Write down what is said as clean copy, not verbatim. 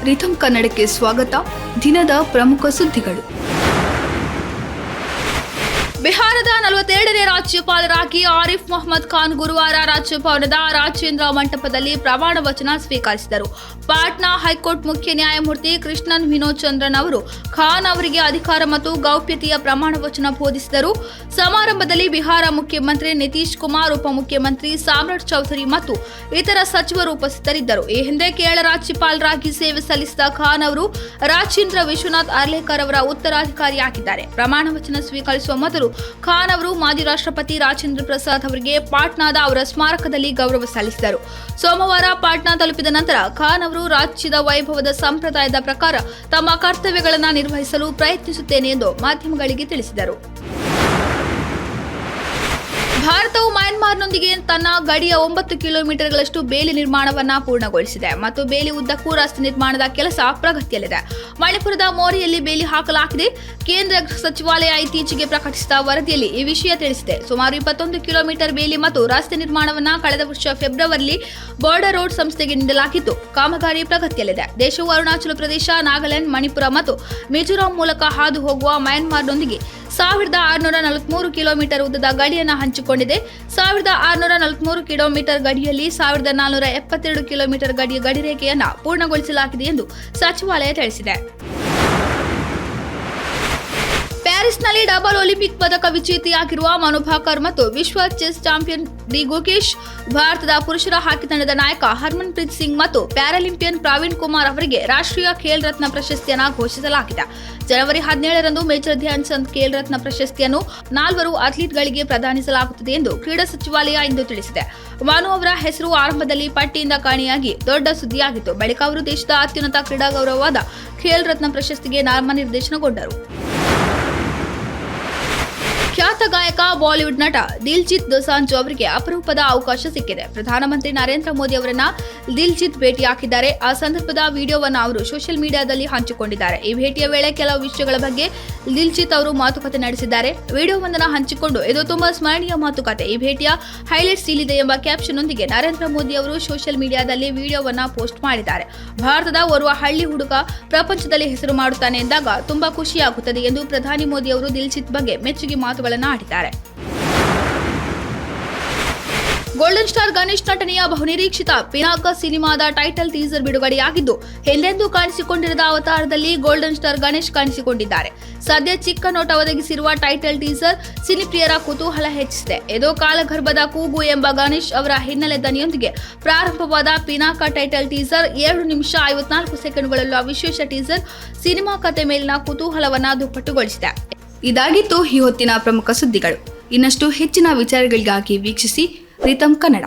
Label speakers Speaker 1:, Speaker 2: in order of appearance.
Speaker 1: ರಿಥಮ್ ಕನ್ನಡಕ್ಕೆ ಸ್ವಾಗತ. ದಿನದ ಪ್ರಮುಖ ಸುದ್ದಿಗಳು. ಬಿಹಾರದ 42ನೇ ರಾಜ್ಯಪಾಲರಾಗಿ ಆರಿಫ್ ಮೊಹಮ್ಮದ್ ಖಾನ್ ಗುರುವಾರ ರಾಜ್ಯಭವನದ ರಾಜೇಂದ್ರ ಮಂಟಪದಲ್ಲಿ ಪ್ರಮಾಣ ವಚನ ಸ್ವೀಕರಿಸಿದರು. ಪಾಟ್ನಾ ಹೈಕೋರ್ಟ್ ಮುಖ್ಯ ನ್ಯಾಯಮೂರ್ತಿ ಕೃಷ್ಣನ್ ವಿನೋದ್ ಚಂದ್ರನ್ ಅವರು ಖಾನ್ ಅವರಿಗೆ ಅಧಿಕಾರ ಮತ್ತು ಗೌಪ್ಯತೆಯ ಪ್ರಮಾಣ ವಚನ ಬೋಧಿಸಿದರು. ಸಮಾರಂಭದಲ್ಲಿ ಬಿಹಾರ ಮುಖ್ಯಮಂತ್ರಿ ನಿತೀಶ್ ಕುಮಾರ್, ಉಪಮುಖ್ಯಮಂತ್ರಿ ಸಾಮ್ರಾಟ್ ಚೌಧರಿ ಮತ್ತು ಇತರ ಸಚಿವರು ಉಪಸ್ಥಿತರಿದ್ದರು. ಈ ಹಿಂದೆ ಕೇರಳ ರಾಜ್ಯಪಾಲರಾಗಿ ಸೇವೆ ಸಲ್ಲಿಸಿದ ಖಾನ್ ಅವರು ರಾಜೇಂದ್ರ ವಿಶ್ವನಾಥ್ ಅರ್ಲೇಕರ್ ಅವರ ಉತ್ತರಾಧಿಕಾರಿಯಾಗಿದ್ದಾರೆ. ಪ್ರಮಾಣ ವಚನ ಸ್ವೀಕರಿಸುವ ಮೊದಲು ಖಾನ್ ಅವರು ಮಾಜಿ ರಾಷ್ಟ್ರಪತಿ ರಾಜೇಂದ್ರ ಪ್ರಸಾದ್ ಅವರಿಗೆ ಪಾಟ್ನಾದ ಅವರ ಸ್ಮಾರಕದಲ್ಲಿ ಗೌರವ ಸಲ್ಲಿಸಿದರು. ಸೋಮವಾರ ಪಾಟ್ನಾ ತಲುಪಿದ ನಂತರ ಖಾನ್ ಅವರು ರಾಜ್ಯದ ವೈಭವದ ಸಂಪ್ರದಾಯದ ಪ್ರಕಾರ ತಮ್ಮ ಕರ್ತವ್ಯಗಳನ್ನು ನಿರ್ವಹಿಸಲು ಪ್ರಯತ್ನಿಸುತ್ತೇನೆ ಎಂದು ಮಾಧ್ಯಮಗಳಿಗೆ ತಿಳಿಸಿದರು. ಭಾರತವು ಮ್ಯಾನ್ಮಾರ್ನೊಂದಿಗೆ ತನ್ನ ಗಡಿಯ 9 ಕಿಲೋಮೀಟರ್ಗಳಷ್ಟು ಬೇಲಿ ನಿರ್ಮಾಣವನ್ನು ಪೂರ್ಣಗೊಳಿಸಿದೆ ಮತ್ತು ಬೇಲಿ ಉದ್ದಕ್ಕೂ ರಸ್ತೆ ನಿರ್ಮಾಣದ ಕೆಲಸ ಪ್ರಗತಿಯಲ್ಲಿದೆ. ಮಣಿಪುರದ ಮೋರಿಯಲ್ಲಿ ಬೇಲಿ ಹಾಕಲಾಗಿದೆ. ಕೇಂದ್ರ ಗೃಹ ಸಚಿವಾಲಯ ಇತ್ತೀಚೆಗೆ ಪ್ರಕಟಿಸಿದ ವರದಿಯಲ್ಲಿ ಈ ವಿಷಯ ತಿಳಿಸಿದೆ. ಸುಮಾರು 21 ಕಿಲೋಮೀಟರ್ ಬೇಲಿ ಮತ್ತು ರಸ್ತೆ ನಿರ್ಮಾಣವನ್ನು ಕಳೆದ ವರ್ಷ ಫೆಬ್ರವರಿಯಲ್ಲಿ ಬಾರ್ಡರ್ ರೋಡ್ ಸಂಸ್ಥೆಗೆ ನೀಡಲಾಗಿತ್ತು. ಕಾಮಗಾರಿ ಪ್ರಗತಿಯಲ್ಲಿದೆ. ದೇಶವು ಅರುಣಾಚಲ ಪ್ರದೇಶ, ನಾಗಾಲ್ಯಾಂಡ್, ಮಣಿಪುರ ಮತ್ತು ಮಿಜೋರಾಂ ಮೂಲಕ ಹಾದು ಹೋಗುವ ಮ್ಯಾನ್ಮಾರ್ನೊಂದಿಗೆ 1643 ಕಿಲೋಮೀಟರ್ ಉದ್ದದ ಗಡಿಯನ್ನು ಹಂಚಿಕೊಂಡಿದೆ. 1643 ಕಿಲೋಮೀಟರ್ ಗಡಿಯಲ್ಲಿ 1472 ಕಿಲೋಮೀಟರ್ ಗಡಿಯ ಗಡಿರೇಖೆಯನ್ನು ಪೂರ್ಣಗೊಳಿಸಲಾಗಿದೆ ಎಂದು ಸಚಿವಾಲಯ ತಿಳಿಸಿದೆ. ಪ್ಯಾರಿಸ್ನಲ್ಲಿ ಡಬಲ್ ಒಲಿಂಪಿಕ್ ಪದಕ ವಿಜೇತೆಯಾಗಿರುವ ಮನು ಭಾಕರ್ ಮತ್ತು ವಿಶ್ವ ಚೆಸ್ ಚಾಂಪಿಯನ್ ಡಿ ಗುಕೇಶ್, ಭಾರತದ ಪುರುಷರ ಹಾಕಿ ತಂಡದ ನಾಯಕ ಹರ್ಮನ್ ಪ್ರೀತ್ ಸಿಂಗ್ ಮತ್ತು ಪ್ಯಾರಾಲಿಂಪಿಯನ್ ಪ್ರವೀಣ್ ಕುಮಾರ್ ಅವರಿಗೆ ರಾಷ್ಟ್ರೀಯ ಖೇಲ್ ರತ್ನ ಪ್ರಶಸ್ತಿಯನ್ನು ಘೋಷಿಸಲಾಗಿದೆ. ಜನವರಿ 17ರಂದು ಮೇಜರ್ ಧ್ಯಾನ್ ಚಂದ್ ಖೇಲ್ ರತ್ನ ಪ್ರಶಸ್ತಿಯನ್ನು 4 ಅಥ್ಲೀಟ್ಗಳಿಗೆ ಪ್ರದಾನಿಸಲಾಗುತ್ತದೆ ಎಂದು ಕ್ರೀಡಾ ಸಚಿವಾಲಯ ಇಂದು ತಿಳಿಸಿದೆ. ಮನು ಅವರ ಹೆಸರು ಆರಂಭದಲ್ಲಿ ಪಟ್ಟಿಯಿಂದ ಕಾಣೆಯಾಗಿ ದೊಡ್ಡ ಸುದ್ದಿಯಾಗಿತ್ತು. ಬಳಿಕ ಅವರು ದೇಶದ ಅತ್ಯುನ್ನತ ಕ್ರೀಡಾ ಗೌರವವಾದ ಖೇಲ್ ರತ್ನ ಪ್ರಶಸ್ತಿಗೆ ನಾಮನಿರ್ದೇಶನಗೊಂಡರು. ಖ್ಯಾತ ಗಾಯಕ ಬಾಲಿವುಡ್ ನಟ ದಿಲ್ಜಿತ್ ದೋಸಾಂಜ್ ಅವರಿಗೆ ಅಪರೂಪದ ಅವಕಾಶ ಸಿಕ್ಕಿದೆ. ಪ್ರಧಾನಮಂತ್ರಿ ನರೇಂದ್ರ ಮೋದಿ ಅವರನ್ನ ದಿಲ್ಜಿತ್ ಭೇಟಿಯಾಗಿದ್ದಾರೆ. ಆ ಸಂದರ್ಭದ ವಿಡಿಯೋವನ್ನು ಅವರು ಸೋಷಿಯಲ್ ಮೀಡಿಯಾದಲ್ಲಿ ಹಂಚಿಕೊಂಡಿದ್ದಾರೆ. ಈ ಭೇಟಿಯ ವೇಳೆ ಕೆಲವು ವಿಷಯಗಳ ಬಗ್ಗೆ ದಿಲ್ಜಿತ್ ಅವರು ಮಾತುಕತೆ ನಡೆಸಿದ್ದಾರೆ. ವಿಡಿಯೋವೊಂದನ್ನು ಹಂಚಿಕೊಂಡು ಇದು ತುಂಬಾ ಸ್ಮರಣೀಯ ಮಾತುಕತೆ, ಈ ಭೇಟಿಯ ಹೈಲೈಟ್ಸ್ ಇಲ್ಲಿದೆ ಎಂಬ ಕ್ಯಾಪ್ಷನ್ ಒಂದಿಗೆ ನರೇಂದ್ರ ಮೋದಿ ಅವರು ಸೋಷಿಯಲ್ ಮೀಡಿಯಾದಲ್ಲಿ ವಿಡಿಯೋವನ್ನ ಪೋಸ್ಟ್ ಮಾಡಿದ್ದಾರೆ. ಭಾರತದ ಓರ್ವ ಹಳ್ಳಿ ಹುಡುಗ ಪ್ರಪಂಚದಲ್ಲಿ ಹೆಸರು ಮಾಡುತ್ತಾನೆ ಎಂದಾಗ ತುಂಬಾ ಖುಷಿಯಾಗುತ್ತದೆ ಎಂದು ಪ್ರಧಾನಿ ಮೋದಿ ಅವರು ದಿಲ್ಜಿತ್ ಬಗ್ಗೆ ಮೆಚ್ಚುಗೆ ಮಾತುಗಳನ್ನು ಆಡಿದ್ದಾರೆ. ಗೋಲ್ಡನ್ ಸ್ಟಾರ್ ಗಣೇಶ್ ನಟನೆಯ ಬಹುನಿರೀಕ್ಷಿತ ಪಿನಾಕ ಸಿನಿಮಾದ ಟೈಟಲ್ ಟೀಸರ್ ಬಿಡುಗಡೆಯಾಗಿದ್ದು, ಹಿಂದೆಂದೂ ಕಾಣಿಸಿಕೊಂಡಿರದ ಅವತಾರದಲ್ಲಿ ಗೋಲ್ಡನ್ ಸ್ಟಾರ್ ಗಣೇಶ್ ಕಾಣಿಸಿಕೊಂಡಿದ್ದಾರೆ. ಸದ್ಯ ಚಿಕ್ಕ ನೋಟ ಒದಗಿಸಿರುವ ಟೈಟಲ್ ಟೀಸರ್ ಸಿನಿಪ್ರಿಯರ ಕುತೂಹಲ ಹೆಚ್ಚಿಸಿದೆ. ಇದು ಕಾಲಗರ್ಭದ ಕೂಗು ಎಂಬ ಗಣೇಶ್ ಅವರ ಹಿನ್ನೆಲೆ ದನಿಯೊಂದಿಗೆ ಪ್ರಾರಂಭವಾದ ಪಿನಾಕ ಟೈಟಲ್ ಟೀಸರ್ 2 ನಿಮಿಷ 54 ಸೆಕೆಂಡ್ಗಳುಳ್ಳ ವಿಶೇಷ ಟೀಸರ್ ಸಿನಿಮಾ ಕತೆ ಮೇಲಿನ ಕುತೂಹಲವನ್ನು ದುಪ್ಪಟ್ಟುಗೊಳಿಸಿದೆ. ಇದಾಗಿತ್ತು ಈ ಹೊತ್ತಿನ ಪ್ರಮುಖ ಸುದ್ದಿಗಳು. ಇನ್ನಷ್ಟು ಹೆಚ್ಚಿನ ವಿಚಾರಗಳಿಗಾಗಿ ವೀಕ್ಷಿಸಿ ರಿಥಮ್ ಕನ್ನಡ.